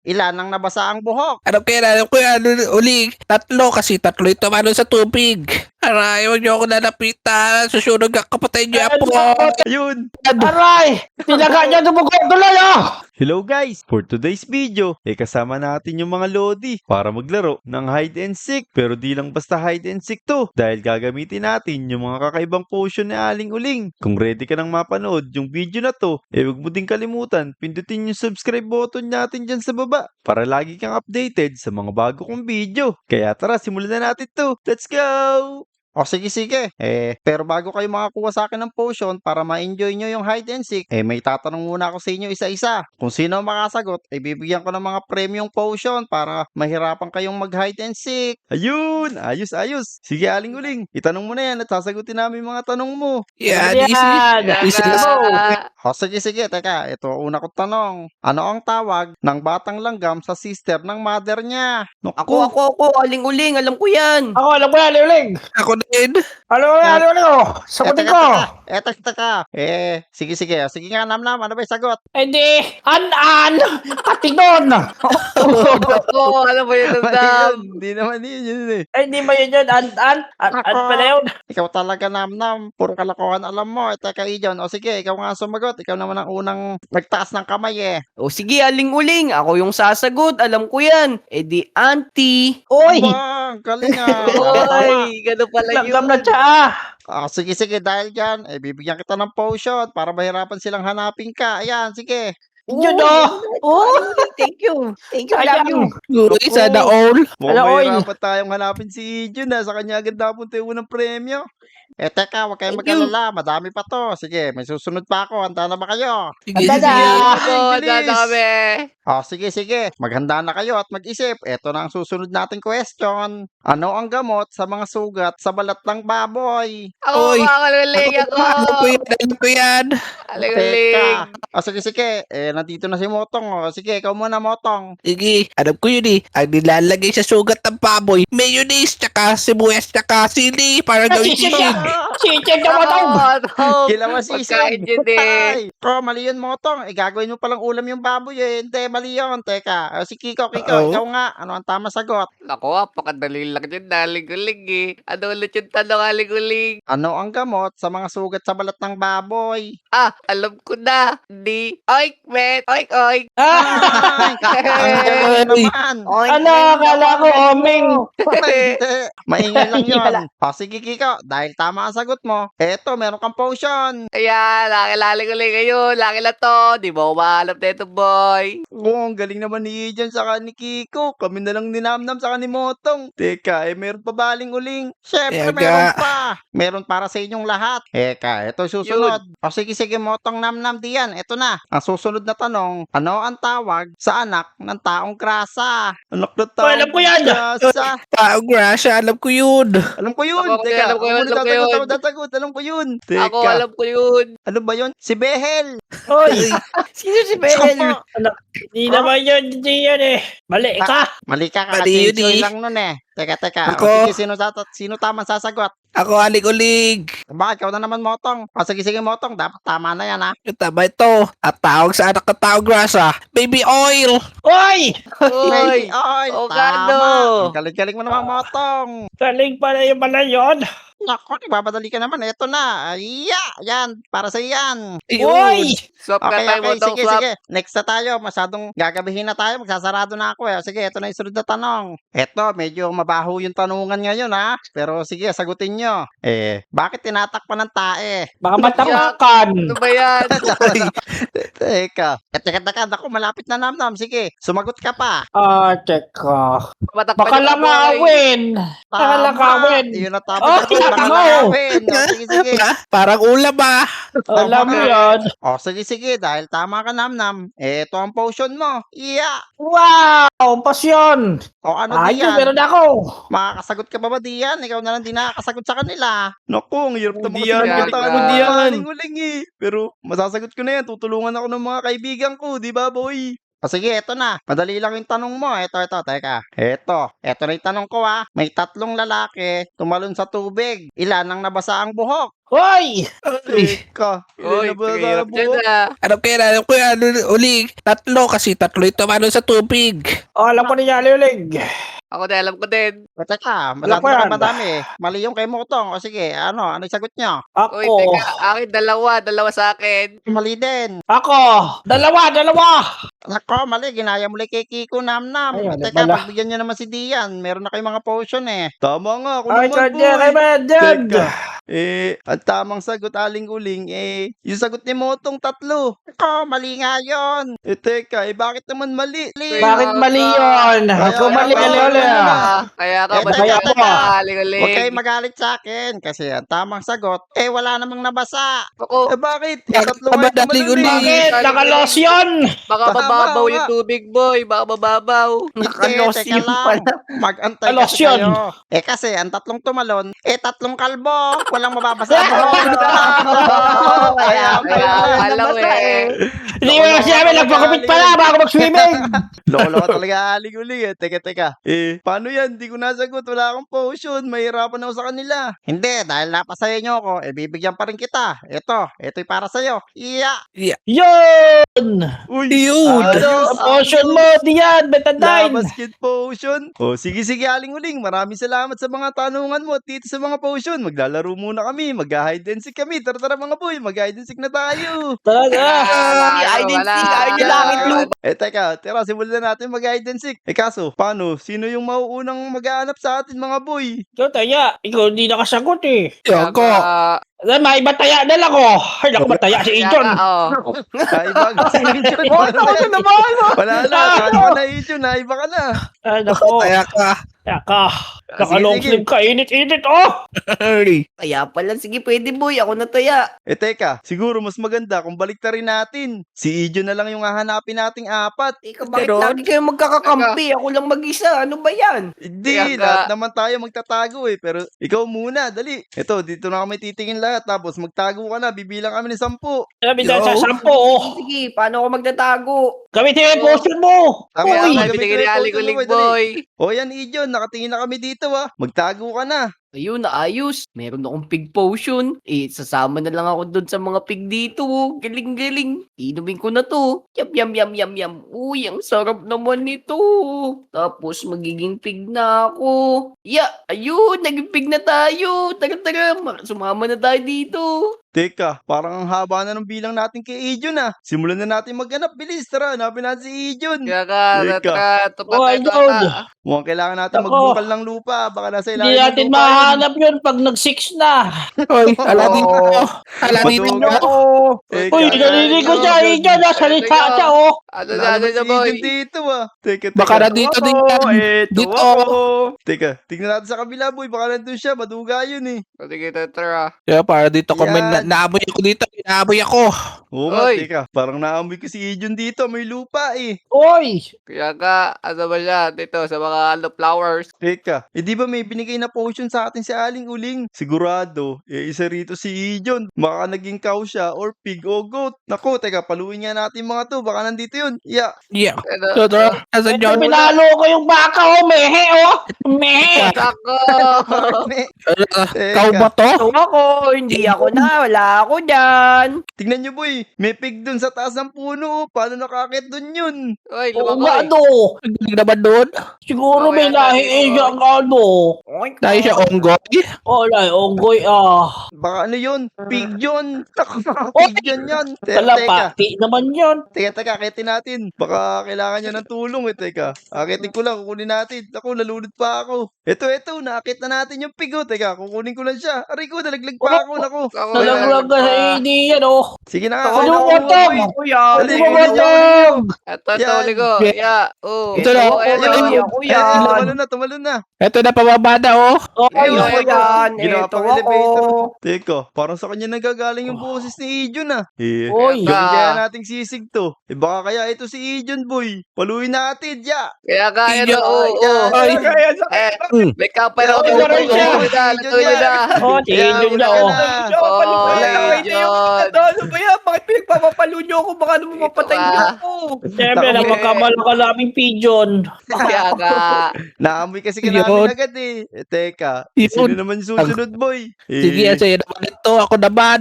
Ilan ang nabasa ang buhok? Alam ko yan, uling. Tatlo kasi tatlo ito mano sa tubig. Aray, huwag niyo ako nalapitan. Susunog ang kapatid niyo po. Ayun. Aray! Tinaga niya dumugod tuloy ah! Hello guys! For today's video, kasama natin yung mga Lodi para maglaro ng hide and seek. Pero di lang basta hide and seek to, dahil gagamitin natin yung mga kakaibang potion ni Aling Uling. Kung ready ka nang mapanood yung video na to, huwag mo din kalimutan, pindutin yung subscribe button natin dyan sa baba para lagi kang updated sa mga bago kong video. Kaya tara, simulan na natin to. Let's go! O sige. Pero bago kayo makakuha sa akin ng potion para ma-enjoy nyo yung hide and seek, may tatanong muna ako sa inyo isa-isa. Kung sino ang makasagot, bibigyan ko ng mga premium potion para mahirapan kayong mag-hide and seek. Ayun! Ayos! Sige, Aling Uling, itanong mo na yan at sasagutin namin mga tanong mo. Yan, Yan! easy. O sige, teka, ito una kong tanong. Ano ang tawag ng batang langgam sa sister ng mother niya? Ako, Aling Uling, alam ko yan. Ako, alam mo yan, Liuling! Ako din. Ano? Sagutin ko! Teka. Sige. Sige nga, Namnam, ano ba yung sagot? Hindi! An! Katigon! Oo, alam mo yun, Dam. Hindi naman yun. Hindi mo yun yun, An pala yun. Ikaw talaga, Namnam. Puro kalokohan alam mo. Teka, Ijon. O sige, ikaw nga sumagot. Ikaw naman ang unang nagtaas ng kamay O sige, Aling Uling, ako yung sasagot, alam ko yan. Eh di, auntie. Uy! Bang, galing nga. Ay, gano'n pala yun. Langgam na siya ah! Sige, dahil dyan, bibigyan kita ng potion para mahirapan silang hanapin ka. Ayan, sige. Yun Uy, oh! Oh! Thank you, love you. Uy, sana all. Mukhang Ala, oy. mahirapan tayong hanapin si Ijon na. Sa kanya agad napunta yung unang premyo. Teka, huwag kayong Thank you. mag-alala. Madami pa to. Sige, may susunod pa ako. Handa na ba kayo? Sige. Ako, bilis. dadami. Sige. Maghanda na kayo at mag-isip. Ito na ang susunod nating question. Ano ang gamot sa mga sugat sa balat ng baboy? Ako, Uy. Aling Uling, ako. Alam ko yan. Aling Uling. Sige. Nandito na si Motong. Sige, ikaw muna, Motong. Sige, alam ko yun eh. Ang nilalagay sa sugat ng baboy, mayonnaise, tsaka sibuyas, tsaka sili, para gawin chicken. Chichen ka mo daw! Kila Pagkain yun eh. Mali yun, Motong. Gagawin mo palang ulam yung baboy eh. Hindi, mali yun. Teka, si Kiko, Oo. ikaw nga. Ano ang tama sagot? Ako, apakadali lang yun, Aling Uling eh. Ano ulit yung tanong, Aling Uling? Ano ang gamot sa mga sugat sa balat ng baboy? Ah, alam ko na. Di ointment. Oink. Ay, ang galing naman. Ano, akala ko, oming! Hindi, maingay lang Hindi pala. yun. Sige, Kiko, dahil tama ang sagot mo, eto, meron kang potion. Ayan, laki Uling ngayon. Laki na to. Di ba umahalap na ito, boy? Ang galing naman ni Ijan saka ni Kiko. Kami na lang ni Namnam saka ni Motong. Teka, meron pa ba Aling Uling? Syempre, Ega. meron pa. Meron para sa inyong lahat. Ito susunod. Sige, Motong, Namnam, diyan. Ito na. Ang susunod na tanong, ano ang tawag sa anak ng taong grasa? Anak ng taong Alam ko yan. grasa. Taong grasya, alam ko yun. Alam ko yun. Ako, Teka, alam ko yun, ako muna alam ko yun. tatagot. Alam ko yun. Teka, Ako, alam ko yun. ano ba yun? Si Behel. Uy! Sino si Bel? Hindi naman yun, hindi yan eh. Mali ka! Mali ka, Mali yun kakachange eh. lang nun eh. Teka. Ako. Sige, sino tamang sasagot? Ako, alig-ulig. Bakit ikaw na naman, Motong? Sige, Motong. Dapat tama na yan, ha? Tama ito. At tawag sa anak ng taong grasya, baby oil. Uy! Uy! Oy, O, tama. gano? Ang galing mo naman, Motong. Galing pala yung pala yun! Naku, nagbamadali ka naman. Ito na. Yan. Para sa yan. Uy! Swap ka tayo mo tong swap. Sige. Next na tayo. Masyadong gagabihin na tayo. Magsasarado na ako eh. Sige, ito na yung sunod na tanong. Ito, medyo mabaho yung tanungan ngayon, ha? Pero sige, sagutin nyo. Bakit tinatakpan ng tae? Baka matapakan! Ano ba yan? Teka. Ako, malapit na Namnam. Sige, sumagot ka pa. Teka. Matakpan Baka yung baboy. langawin! Baka langawin! Yun na Oh, tapos. tinakaw! Sige. Parang ulam ah. Alam mo yan! Sige. Dahil tama ka, Namnam. Ito ang potion mo. Yeah. Wow! Pasyon! Ano Ayun, diyan? meron ako! Makakasagot ka pa ba diyan? Ikaw na lang di nakakasagot sa kanila. Naku, ang hirap naman Diyan, sinagot diyan. Pero masasagot ko na yan. Tutulungan ako ng mga kaibigan ko, di ba, boy? O sige, eto na. Madali lang yung tanong mo. Eto, teka. Eto na yung tanong ko May 3 lalaki tumalon sa tubig. Ilan ang nabasa ang buhok? Hoy! Teka, ilan na ba hirap sa dyan buhok? Alam ko yan, uling. 3 kasi 3 ito ano sa tubig. Oh, alam ko niya, Liulig. Ako na alam ko din. O teka, Alam ko yan. madami. Mali yung kay Mutong. O sige, ano yung sagot nyo? Uy, Ako. teka, akin dalawa sa akin. Mali din. Ako. Dalawa. Nako, mali. Ginaya mo kay Kiko Namnam. Ay, ano Teka, pala? pagbigyan nyo naman si Dian. Meron na kayong mga potion Tama nga, ako Ay, naman, sadya boy. kay Medjed. Teka, ang tamang sagot, Aling Uling, yung sagot ni Motong 3. Nako, mali nga yun. Teka, bakit naman mali? Bakit mali yun? Ako mali, Liulig. Kaya ka, Eh, ba't teka, kaya teka. ka, Huwag Aling-uling? kayo magalit sa akin kasi ang tamang sagot, wala namang nabasa. Ako, Bakit? Bakit 3 ka ba kayo Aling tumalon Uling? Bakit? Nakalosyon. baka Tama mababaw nga. yung tubig, boy. Baka mababaw. Hindi, Nakalosyon teka lang. pala. Mag-antay kasi Kalosyon. kayo. Kasi ang 3 tumalon, 3 kalbo. Walang mababasa ang buhok. Kaya pala Hindi mo na sinabi, nagpakupit pala bago mag-swimming. Loko talaga, Aling Uling. Teka. Paano yan? Di ko nasagot. Wala akong potion. Mahirapan ako sa kanila. Hindi, dahil napasaya nyo ako, bibigyan pa rin kita. Ito'y para sa'yo. Iya. Yun! Uy! Yun. Ang potion mo, diyan, betadine. Basket potion. Sige, Aling Uling. Maraming salamat sa mga tanungan mo at dito sa mga potion. Maglalaro muna kami. Mag-hide and seek kami. Tara mga boy. Mag-hide and seek na tayo. Talaga. Teka. Tara, simulan na natin mag-hide and seek. Kaso, paano? Sino yung mauunang mag-aanap sa atin mga boy? Ikaw, Taya. Ikaw hindi nakasagot eh. Yoko. May bataya na lang ko. Ay, naku, bataya si Ijon. Naiba ka si Ijon. Wala na. Saan ka na Ijon? Naiba ka na. Ay, naku. Kaya ka. Yaka. Nakalong sleeve ka. Init, oh. Kaya pala, sige pwede boy, ako na taya. Teka. Siguro mas maganda kung balik rin natin. Si Ijon na lang yung hahanapin nating 4. Teka, bakit Ganon? lagi kayo magkakakampi? Ako lang mag-isa, ano ba yan? Hindi, Kaya ka- lahat naman tayo magtatago Pero ikaw muna, dali. Ito, dito na kami titingin lahat. Tapos magtago ka na, bibilang kami ng 10. Sabi dahil sa Yo. 10, oh. Sige, paano ako magtatago? Gamitin mo yung potion mo. Tama, Uy. tama. Binigyan ni Aling Uling Dali. boy. O yan, Ijon, nakatingin na kami dito Magtago ka na. Ayun, naayos. Meron akong pig potion. Sasama na lang ako doon sa mga pig dito. Galing-galing. Inumin ko na to. Yum. Uy, ang sarap naman nito. Tapos, magiging pig na ako. Ayun, naging pig na tayo. Tara, sumama na tayo dito. Teka, parang ang haba na ng bilang natin kay Ijon Simulan na natin maghanap. Bilis, tara, hanapin natin si Ijon. Kaya ka, Teka. Oh, Ijon. Mukhang kailangan natin Ako. magbukal ng lupa. Baka nasa Hindi ilalim natin ng lupa yun. mahanap yun pag nag-6 na. Hoy, Aladin ako. Aladin Matuga. ako. Teka, Uy, narinig ko siya, Ijon. Nasalita siya, oh. Ano Wala na naman si boy? Ijon dito Teka. Baka na dito din yan. Dito. Teka, tignan natin sa kabila boy. Baka nandun siya. Maduga yun Sige, tara. Kaya para dito kami, Yan. naamoy ako dito. Naamoy ako. Oo nga, Oy. teka. Parang naamoy ko si Ijon dito. May lupa Oy. Kaya ka, ano ba siya? Dito, sa mga flowers. Teka, di ba may binigay na potion sa atin si Aling Uling? Sigurado, isa rito si Ijon. Baka naging cow siya or pig o goat. Naku, teka, paluin nga natin mga to. Baka nandito yun. Yeah. Yeah. Ano? So, tara. Asan Ito, yun? pinalo ko yung baka, oh. Mehe, oh. Mehe. Ako! Kau ba to? Ako, hindi ako na. Wala ako dyan. Tignan nyo boy, may pig dun sa taas ng puno. Paano nakakit dun yun? Uy, Oo lumakoy. nga, ano. Hindi naman doon. Siguro may Okay, lahi okay. siya ang ano. Dahil siya onggoy. Oh, lahi, onggoy, Baka ano yun? Pig yun. Pig yun yun. Teka, Kalapati naman yun. teka, akitin natin. Baka kailangan niya ng tulong Teka, akitin ko lang, kukunin natin. Ako, nalulod pa ako. Ito, nakit na natin yung pig Teka, kukunin ko lang siya. Aray ko, nalaglag pa ako. Naku. Ako, Nalaglag ka sa hindi yan, oh. Sige na nga. Ako kunin yung ko, bottom. boy. Ako yan. Dali, Ano ba kunin niyo, bottom? Ito, Yan. tuli ko. Yeah. Oh. Ito na. Ako yan. Tumalon na. Ito na, pababa na, oh. Okay, Ayun, okay. ako yan. Ginawa Ito pang ako. elevator. Teka, parang sa kanya nagagaling yung boses ni Ijon Oy. Gawin kaya nating sisig to. Baka kaya ito si Ijon boy. Paluin natin, Kaya ka, Iyo. ano, oo. Ay. May kapal ako Ay, dito. garay siya. Natulog na. Oh, tingin Kaya na, wala oh. ka na. John. Bakit pinagpapapalo niyo ako? Baka naman mapatay Ito niyo ka. ako. Siyempre, Naku, napagkamala ka naming pigeon. Kaya nga. Naamoy kasi ka Yun. namin agad eh. Teka, Yun. sino naman susunod, boy? Sige, sa'yo naman ito. Ako naman.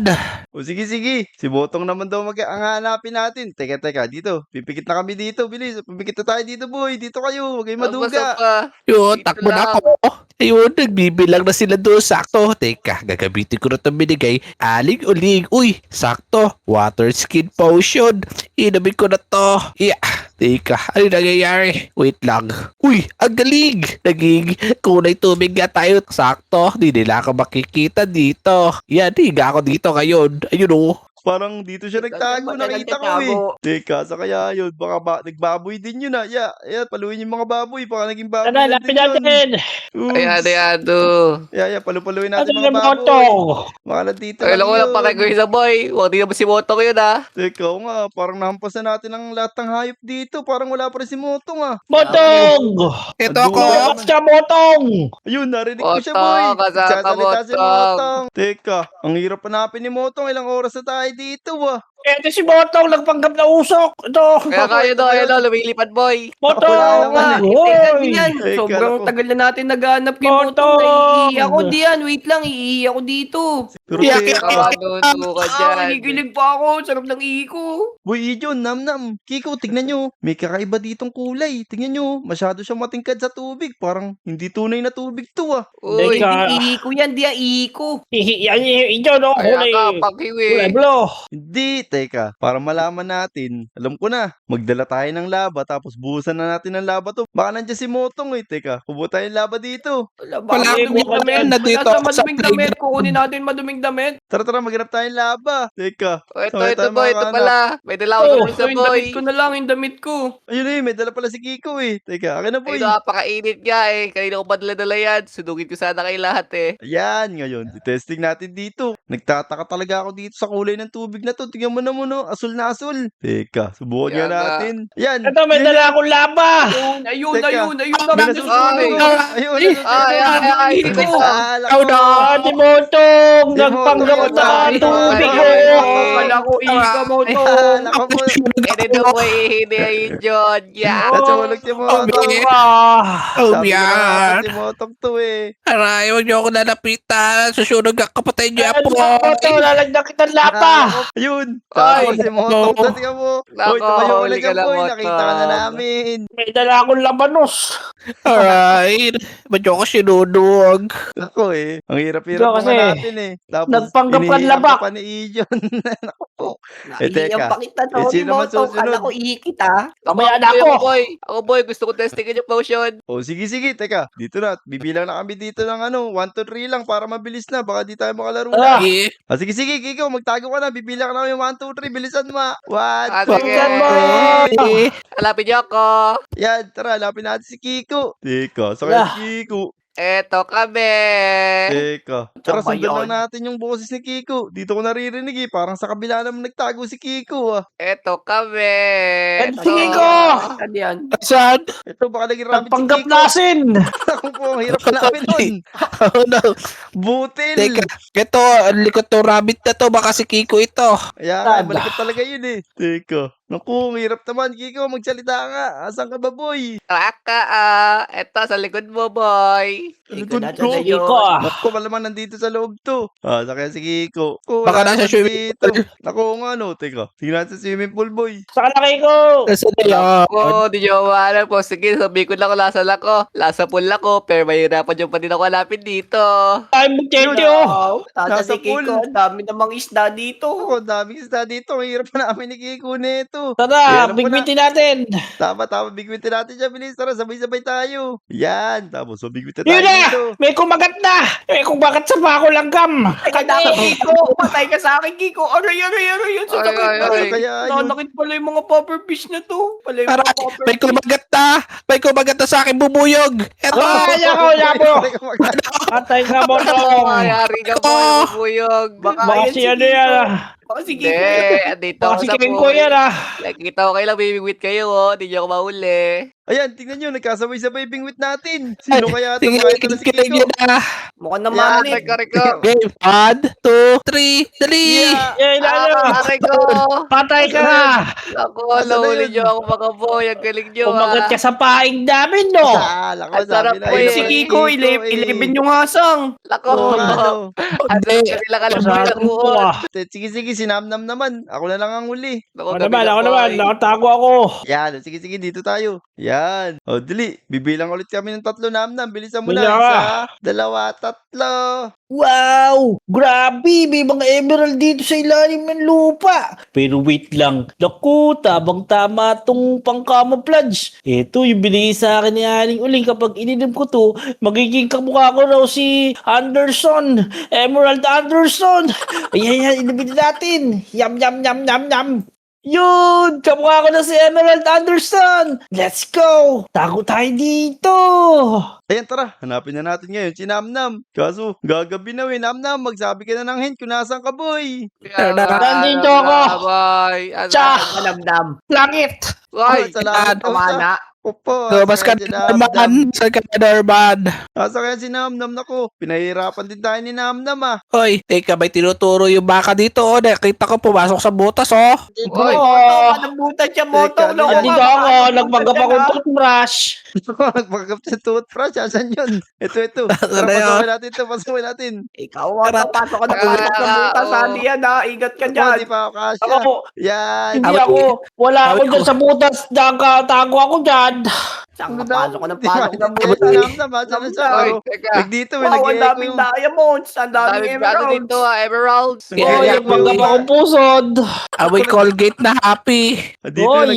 O sige. Si Botong naman daw ang hanapin natin. Teka, dito. Pipikit na kami dito. Bilis, pipikit na tayo dito, boy. Dito kayo. Huwag kayong maduga. Pa. Yun, Dito takbo na lang. ako. Ayun, nagbibilang na sila doon. Sakto. Teka, gagamitin ko na itong binigay. Aling-uling. Uy, sakto. Water skin potion. Inamin ko na to. Yeah. Teka, ano nangyayari? Wait lang. Uy, ang galing! Naging kulay tubig nga tayo. Sakto, di nila ako makikita dito. Yan, higa ako dito ngayon. Ayun o. Parang dito siya nagtago. Nakita ko eh. Teka, sa kaya yun? Baka nagbaboy din yun ah. Yeah, paluin yung mga baboy. Baka naging baboy Tara, na lapit din yun. natin. Oops. Ayan. Yeah, paluin Ano natin na mga baboy. Motong? Baka nandito Ay, lang lang ko lang yun. pakiguhin sa boy. Huwag din naman si Motong yun ah. Teka, oo nga. Parang nahampasan natin ang lahat ng hayop dito. Parang wala pa rin si Motong ah. Motong! Ito Ang ako. dulo. Lumabas ka, Motong! Ayun, narinig ko siya, boy. Motong, kasama ka, Nagsasalita si Motong. Motong. Teka, ang hirap hanapin ni Motong. Ilang oras na tayo dito ah. Ito si Motong, nagpanggap na usok. Ito. Kaya kayo daw, lumilipad boy. Motong! Wala naman Tingnan Hoy! niyo yan. Teka, Sobrang naku. tagal na natin naghahanap kay Motong! Motong. Naiihi ako diyan. Wait lang, iihi ako dito. Pero Yeah, teka, Kadudo ka dyan. Kinikilig pa ako. Sarap ng ihi ko. boy, Ijon, nam. Kiko, tignan nyo. May kakaiba ditong kulay. Tingnan nyo, masyado siyang matingkad sa tubig. Parang hindi tunay na tubig to ah. Uy, Teka. ihi ko yan. Di ihi ko. Yan yung no? Kaya Kulay. ka, Kulay pakiwi. blue. Hindi, teka. Para malaman natin, alam ko na, magdala tayo ng laba tapos buhusan na natin ng laba to. Baka nandiyan si Motong eh. Teka, kubo tayo ng laba dito. Wala Wala ba? akong Maduming damit. na dito Nasa sa maduming damit. playground. Kukunin natin maduming damit. Tara, maghanap tayo ng laba. Teka. Ito sabay tayo boy. Ito makahanap. pala. May dala ako Oh, sa Ano boy. yung Damit ko na lang. Yung damit ko. Ayun eh, may dala pala si Kiko eh. Teka, akin na boy. Ay, napakainit nga eh. Kanina ko padala-dala yan. Sunugin ko sana kay lahat eh. Ayan, ngayon, testing natin dito. Nagtataka talaga ako dito sa kulay ng tubig na to. Tingnan mo na asul na asul. Teka, subukan nga Kaya nga. natin. Ayan. Ito, may dala akong laba. Ayun. Teka. Ayun. May Namin nasusunod. ay. Ayun, Ay. nasusunod. Ay. Lako. Ah, si Motong! Si Nagpanggap Motong, na ay, tubig ay, ko. ay, Kala ko ika mo to. Lako po. Pwede na mo ihindi ayun John. Yeah. Natulog si Motong. Oh, Sabi ko na nga yan. ba si Motong to eh. Aray, huwag niyo ako lalapitan. Susunog ang kapatid niyo Ano po. ba, Motong? Lalagdag kitang laba. Ayun. Ay, Tapos si Motong. no. Tingnan mo. Nako, Hoy, tumayo ka na huli ka dyan, na, boy. Motong. Nakita ka na namin. May dala akong labanos. Aray, ba't niyo ako sinunog? Ako eh. Ang hirap-hirap Ikaw kasi, naman natin eh. Tapos, nagpanggap ka inihiya labak. pa ni Ijon. Naku po. Eh, Iiyak teka. pa kita to. Eh, sino naman Motong. susunod? Kala ko kita. Mamaya na ako. Ako boy. Gusto ko testingin yung potion. O sige, teka. Dito na. Bibilang na kami dito ng 1, 2, 3 lang para mabilis na. Baka di tayo makalaro Ah. na. Eh, Sige, Kiko. Magtago ka na. Bibilang na kami 1, 2, 3. Bilisan mo. 1, Sige. Bilisan mo. Alapin niyo ako. Yan, tara. Lapin natin si Kiko. Teka, sakay si Kiko. Eto kami. Teka. Tara, Tama sundan yun. lang natin yung boses ni Kiko. Dito ko naririnig eh. Parang sa kabila naman nagtago si Kiko ah. Eto kami. Eto, sige ko. Ano yan? saan? Ito, baka naging rabbit si Nagpanggap Kiko. na asin. Ako po, ang hirap na namin nun. Oh no. Butil. Teka, ito, ang likod to rabbit na to. Baka si Kiko ito. Kaya nga, Tada. malikot talaga yun eh. Teka. Naku, ang hirap naman. Kiko, magsalita nga. Asan ka ba, boy? Raka Eto sa likod mo boy. Likod na ko. na Sige yun. ko ah. Naku, malamang nandito sa loob to. Sakaya si Kiko. Baka nasa swimming pool. Naku, nga no. Teka, tingnan natin sa swimming pool, boy. Saka na ko. Nasaan na yan? Oh, di nyo maalam po. Sige, sabihin ko lang kung lasa ako. Lasa pool ako, pero mahirapan yung pa din ako hanapin dito. Ay, Muchete oh. Nasa si pool. Kiko, ang dami namang isda dito. Ako, daming isda dito. Ang hirap pa namin ni Kiko nito. Tara, Ayan, bigbitin natin. Tama, bigwitin natin siya, bilis. Tara, sabay-sabay tayo. Yan, tapos bigwitin tayo Yun na! dito. May kumagat na! May kumagat sa bako langgam! Ay, Kiko, patay ka sa akin, Kiko. Aray, yun. Sa sakit. Ano kaya yun? Nanakit pala yung mga puffer fish na to. Pala yung mga Aray, puffer may kumagat na. May kumagat na sa akin bubuyog. Eto. Ay, ako, yabo! Atay ka mo tong! Mayari ka po, bubuyog. Baka si ano yan ah! Baka si Hindi. Kiko. Andito Baka ako si sa King ko pool. yan ah! Nakikita ko kayo lang, bibigwit kayo, oh. Hindi nyo ako mahuli. Ayan, tingnan nyo, nagkasabay-sabay bingwit natin. Sino kaya ito? Sige, Baka ito na si kikilig Kiko. yun na. Mukhang na Yan, mamit. Reko. Game, 1, 2, 3, dali! Yeah. Eh, lalo. Reko. Patay ka nga. Ako, Asa na nahuli yun? niyo ako mga boy. Ang galing niyo Umagat ka sa paing namin, no? Lako, Ang sarap sabi na po yun eh. Si naman ni Kiko, 11 yung hasang. Lako. Oo, ano. Ano kanila ka lang Masyadong buo. buka. Sige, sinamnam naman. Ako na lang ang huli. Ako naman. Nakatago ako. Yan, sige, dito tayo. Yan. O, dali. Bibilang ulit kami ng 3 namnam. Bilisan mo na. Bilang ka. 1, 2, 3. Wow! Grabe! May mga emerald dito sa ilalim ng lupa. Pero wait lang. Naku, tabang-tama tong pang-camouflage. Ito yung binigay sa akin ni Aling Uling. Kapag ininom ko to, magiging kamukha ko raw si Anderson. Emerald Anderson. Ayan, inumin natin. Yum, yum, yum, yum, yum. Yun! Kamukha ko na si Emerald Anderson! Let's go! Tago tayo dito! Ayan, tara. Hanapin na natin ngayon si Namnam. Kaso, gagabi na Namnam. Magsabi ka na ng hint kung nasaan ka, boy. Nandito ako. Boy. Tsa! Malamdam. Langit! Boy. Salamat daw sa... Kamana. Opo. Lumabas ka si na naman. Namnam. Saan ka na naman? Asa kaya si Namnam? Naku, pinahirapan din tayo ni Namnam ah. Hoy, teka, may tinuturo yung baka dito. Oh. Nakita ko pumasok sa butas, oh. Boy. Oo! Nabutan siya, Moto. Teka, Andito ako! Nagmagap akong toothbrush! Nagpagkap sa toothbrush. Asan yun? Ito. Tara, Ano yun? pasukin natin. Ikaw ang papasok ka na pasok sa butas. Sali yan ha. Ingat ka Ako, dyan. di pa ako kasya. Ako! Yan. Hindi ako! Wala ako dyan sa butas! Nakatago ako dyan! Saan ka pasok ka na Di pasok ba- sa di butas? ba Namnam, asan na siya? Boy. Pero, Teka. nagdito, Wow, ang nag-i-echo daming yung... diamonds. Ang daming Ano emeralds. dito emeralds. Yeah, Oy, yeah, nagmagap yeah. akong pusod! Amoy Colgate na happy. Dito, Boy.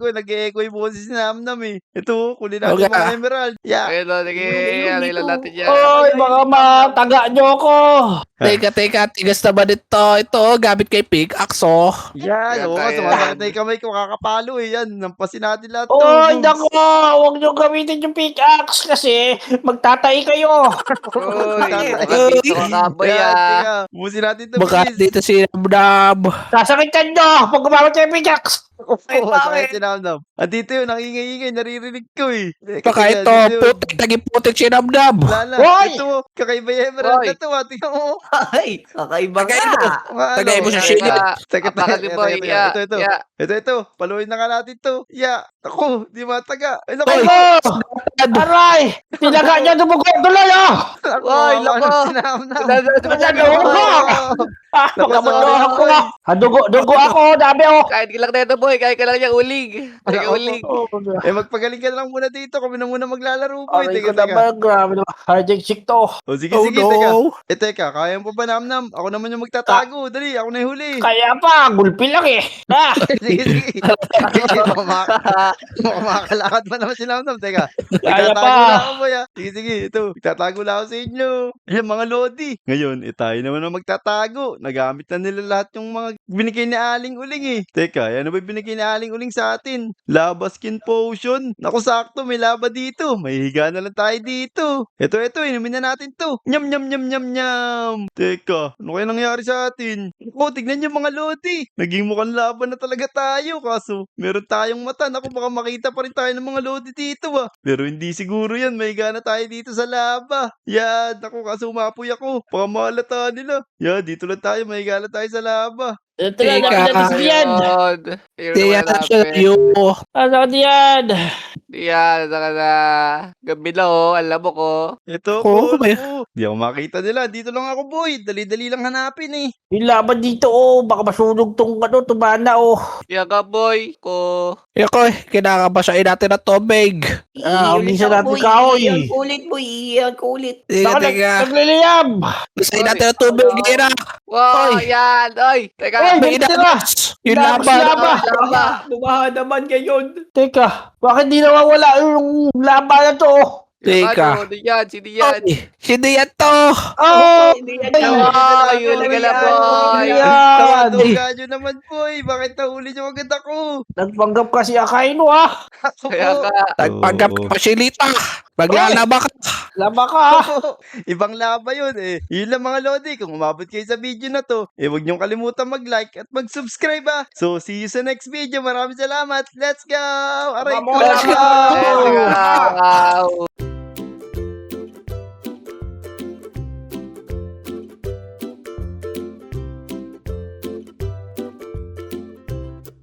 nag-i-echo yung boses ni Namnam eh. Ito, kunin natin Okay. mga emerald. Yeah. Ayun o, sige. Ano lang natin yan. Oy, baka mataga nyo ako! Teka, tigas naman ito. Ito, oh, gamit kay pickaxe, oh. Yan, Yan oo, tayo. sumasakit na yung kamay ko, kakapalo eh. Yan, nampasin natin lahat to. Oy, nako! Huwag nyo gamitin yung pickaxe kasi magtatay kayo! Uy. Uy. Dito ka kaboy Yan, ah. teka, busin natin to, Baka please. dito si Namnam. Sasakitan nyo pag gumamit kayo ng pickaxe! Ay, Oo, bakit? sakit si Namnam. Andito yun, nangingay-ingay, naririnig ko eh. Baka Teka, ito, dito yun. putik, naging putik si Namnam. Wala na. Hoy! Ito, kakaiba yung emerald Hoy. na to, tingnan mo. Ay, kakaiba Kakaiba. ka. Tagay mo siya, Teka, Shiggy. Teka, Apakan ni boy. Yeah. ito. Yeah. Ito, paluin na nga natin to. Yeah. Ako, di mataga. Ay, naku. Hoy. Ano? Aray! Tinaga niya dumago tuloy ah! Naku, Hoy, awa lako. na si Namnam. Nagulog! Ah, pagkamulo ako ah! Ah, dugo ako, dami oh! Kain ka lang nito boy. Kain ka lang niya uling. Ay, Ako. uling. Eh, magpagaling ka lang muna dito. Kami na muna maglalaro boy. Aray ko Teka. naman, grabe naman. Harding sick to. O, sige, Oh teka. no. Teka, kaya mo pa Namnam? Ako naman yung magtatago. Dali, ako na yung huli. Kaya pa, gulpi lang eh. Ah! Sige. Makakalakad pa naman si Namnam. Teka, Kaya magtatago pa. na ako boy ah. Sige, ito. Magtatago lang ako sa inyo. Ayan, mga Lodi. Ngayon, tayo naman ang magtatago. Nagamit na nila lahat yung mga binigay ni Aling Uling eh. Teka, ano ba binigay ni Aling Uling sa atin? Lava skin potion. Naku, sakto, may lava dito. May higa na lang tayo dito. Ito, inumin na natin to. Nyam, nyam, nyam, nyam, nyam. Teka, ano kaya nangyari sa atin? Ako, tignan nyo mga Lodi. Naging mukhang laban na talaga tayo. Kaso, meron tayong mata. Naku, baka makita pa rin tayo ng mga Lodi dito ah. Pero hindi siguro yan. May higa na tayo dito sa lava. Yan, naku, kaso umapoy ako. Baka mahalata nila. Yan, dito lang tayo. May higa na tayo sa lava. Ito na, Teka. napilatis diyan. Ayun. Di yan siya yung... Ano diyan? Yan. Saka na. Gabi na oh. Alam mo ko. Ito Oo, ko. may- Di ako makita nila. Dito lang ako, boy. Dali-dali lang hanapin eh. Yung laban dito oh, baka masunog tong ano, tumana oh. Yan ka boy. Ko. Yako, kinakabasain natin ng tubig. Ah, Iulit minsan ako, natin kahoy. iiyak ko ulit mo, iiyak ko ulit. Teka. Nagliliyab! Basahin natin ng tubig. Ira. Wow. Oy. Yan. Oy. Teka. Oy, May tira! inabas. Yung Labas, laban. labas. Laba. Bumaha naman ngayon. Teka, bakit di nawawala yung laban na to? Teka. Ano? Di yan. Sino yan? Oy, hindi yan to. Oh! Hindi yan Ay, Ay, yun na gala boy. Yan! Tawaduga nyo naman, boy. Bakit nahuli nyo agad ako? Nagpanggap kasi Akaino ah! Kaya ka. Nagpanggap Oo. pa si Lita. Maglalaba ka. Laba ka. Ibang laba yun eh. Yun lang mga Lodi. Kung umabot kayo sa video na to, huwag niyong kalimutan mag-like at mag-subscribe So, see you sa next video. Maraming salamat. Let's go! Aray ko! Let's go! Let's go!